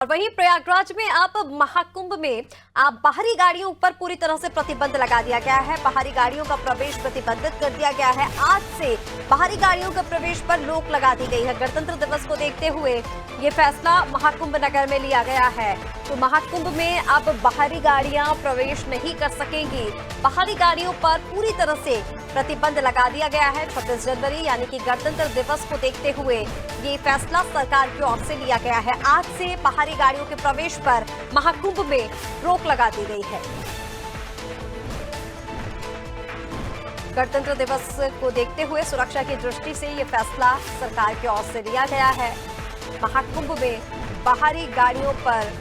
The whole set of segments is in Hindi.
और वहीं प्रयागराज में अब महाकुंभ में बाहरी गाड़ियों पर पूरी तरह से प्रतिबंध लगा दिया गया है। बाहरी गाड़ियों का प्रवेश प्रतिबंधित कर दिया गया है। आज से बाहरी गाड़ियों के प्रवेश पर रोक लगा दी गई है। गणतंत्र दिवस को देखते हुए ये फैसला महाकुंभ नगर में लिया गया है। तो महाकुंभ में अब बाहरी गाड़ियां प्रवेश नहीं कर सकेंगी। बाहरी गाड़ियों पर पूरी तरह से प्रतिबंध लगा दिया गया है। 26 जनवरी यानी कि गणतंत्र दिवस को देखते हुए ये फैसला सरकार की ओर से लिया गया है। आज से बाहरी गाड़ियों के प्रवेश पर महाकुंभ में रोक लगा दी गई है। गणतंत्र दिवस को देखते हुए सुरक्षा की दृष्टि से ये फैसला सरकार की ओर से लिया गया है। महाकुंभ में बाहरी गाड़ियों पर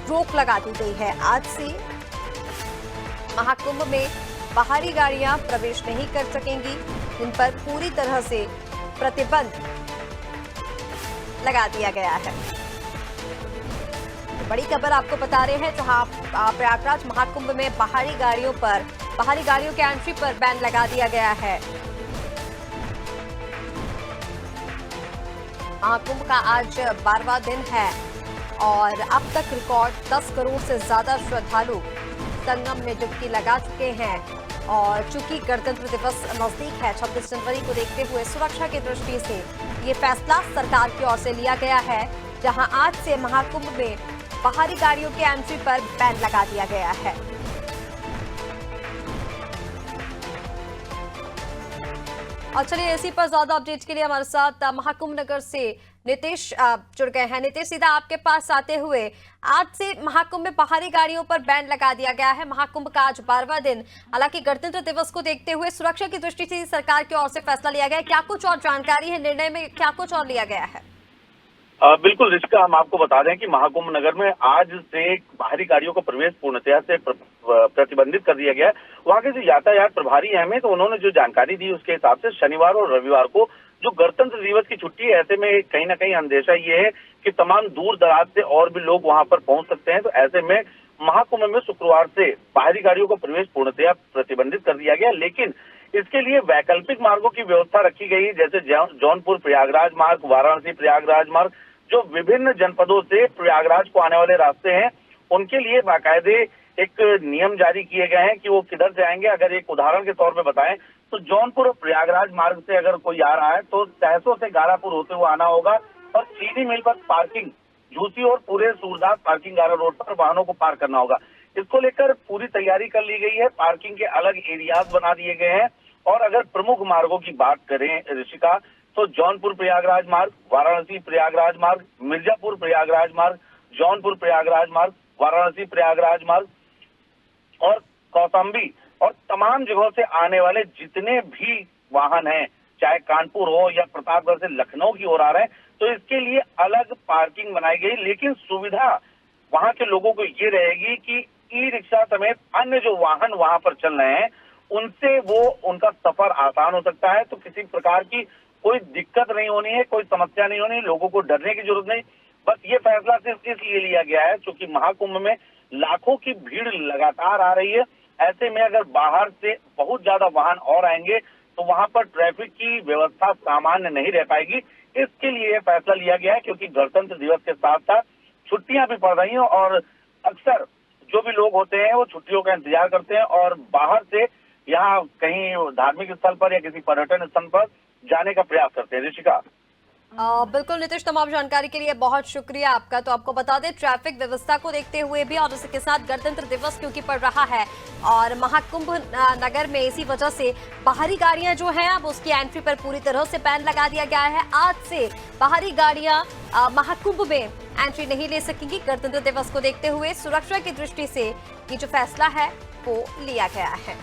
रोक लगा दी गई है। आज से महाकुंभ में बाहरी गाड़ियां प्रवेश नहीं कर सकेंगी। इन पर पूरी तरह से प्रतिबंध लगा दिया गया है। बड़ी खबर आपको बता रहे हैं, जहां प्रयागराज महाकुंभ में बाहरी गाड़ियों के एंट्री पर बैन लगा दिया गया है। महाकुंभ का आज 12वां दिन है और अब तक रिकॉर्ड 10 करोड़ से ज्यादा श्रद्धालु संगम में डुबकी लगा चुके हैं। और चूंकि गणतंत्र दिवस नजदीक है, 26 जनवरी को देखते हुए सुरक्षा की दृष्टि से ये फैसला सरकार की ओर से लिया गया है, जहां आज से महाकुंभ में बाहरी गाड़ियों के एंट्री पर बैन लगा दिया गया है। और चलिए इसी पर ज्यादा अपडेट के लिए हमारे साथ महाकुंभ नगर से नितेश जुड़ गए हैं। नितेश, सीधा आपके पास आते हुए, आज से महाकुंभ में बाहरी गाड़ियों पर बैन लगा दिया गया है। महाकुंभ का आज 12वां दिन, हालांकि गणतंत्र दिवस को देखते हुए सुरक्षा की दृष्टि से सरकार की ओर से फैसला लिया गया है। क्या कुछ और जानकारी है, निर्णय में क्या कुछ और लिया गया है? बिल्कुल ऋषिका, हम आपको बता दें कि महाकुंभ नगर में आज से बाहरी गाड़ियों का प्रवेश पूर्णतया से प्रतिबंधित कर दिया गया है। वहाँ के जो यातायात प्रभारी हैं, तो उन्होंने जो जानकारी दी उसके हिसाब से शनिवार और रविवार को जो गणतंत्र दिवस की छुट्टी है, ऐसे में कहीं ना कहीं अंदेशा ये है कि तमाम दूर दराज से और भी लोग वहाँ पर पहुंच सकते हैं। तो ऐसे में महाकुंभ में शुक्रवार से बाहरी गाड़ियों का प्रवेश पूर्णतया प्रतिबंधित कर दिया गया। लेकिन इसके लिए वैकल्पिक मार्गों की व्यवस्था रखी गई, जैसे जौनपुर प्रयागराज मार्ग, वाराणसी प्रयागराज मार्ग, जो विभिन्न जनपदों से प्रयागराज को आने वाले रास्ते हैं, उनके लिए बाकायदे एक नियम जारी किए गए हैं कि वो किधर से आएंगे। अगर एक उदाहरण के तौर पे बताएं तो जौनपुर प्रयागराज मार्ग से अगर कोई आ रहा है तो सहसों से गारापुर होते हुए आना होगा और चीनी मिल पर पार्किंग, झूसी और पूरे सूरदास पार्किंग गारा रोड पर वाहनों को पार्क करना होगा। इसको लेकर पूरी तैयारी कर ली गई है। पार्किंग के अलग एरियाज बना दिए गए हैं। और अगर प्रमुख मार्गों की बात करें ऋषिका, तो जौनपुर प्रयागराज मार्ग, वाराणसी प्रयागराज मार्ग, मिर्जापुर प्रयागराज मार्ग, जौनपुर प्रयागराज मार्ग, वाराणसी प्रयागराज मार्ग और कौशाम्बी और तमाम जगहों से आने वाले जितने भी वाहन हैं, चाहे कानपुर हो या प्रतापगढ़ से लखनऊ की ओर आ रहे हैं, तो इसके लिए अलग पार्किंग बनाई गई। लेकिन सुविधा वहां के लोगों को ये रहेगी कि ई रिक्शा समेत अन्य जो वाहन वहां पर चल रहे हैं, उनसे वो उनका सफर आसान हो सकता है। तो किसी प्रकार की कोई दिक्कत नहीं होनी है, कोई समस्या नहीं होनी, लोगों को डरने की जरूरत नहीं। बस ये फैसला सिर्फ इसलिए लिया गया है क्योंकि महाकुंभ में लाखों की भीड़ लगातार आ रही है। ऐसे में अगर बाहर से बहुत ज्यादा वाहन और आएंगे तो वहां पर ट्रैफिक की व्यवस्था सामान्य नहीं रह पाएगी। इसके लिए यह फैसला लिया गया है क्योंकि गणतंत्र दिवस के साथ साथ छुट्टियां भी पड़ रही हैं और अक्सर जो भी लोग होते हैं वो छुट्टियों का इंतजार करते हैं और बाहर से यहाँ कहीं धार्मिक स्थल पर या किसी पर्यटन स्थल पर जाने का प्रयास करते हैं। ऋषिका, बिल्कुल नितेश, तमाम जानकारी के लिए बहुत शुक्रिया आपका। तो आपको बता दें, ट्रैफिक व्यवस्था को देखते हुए भी और इसके साथ गणतंत्र दिवस क्योंकि पड़ रहा है और महाकुंभ नगर में इसी वजह से बाहरी गाड़ियां जो हैं अब उसकी एंट्री पर पूरी तरह से बैन लगा दिया गया है। आज से बाहरी गाड़ियां महाकुंभ में एंट्री नहीं ले सकेंगी। गणतंत्र दिवस को देखते हुए सुरक्षा की दृष्टि से ये जो फैसला है वो लिया गया है।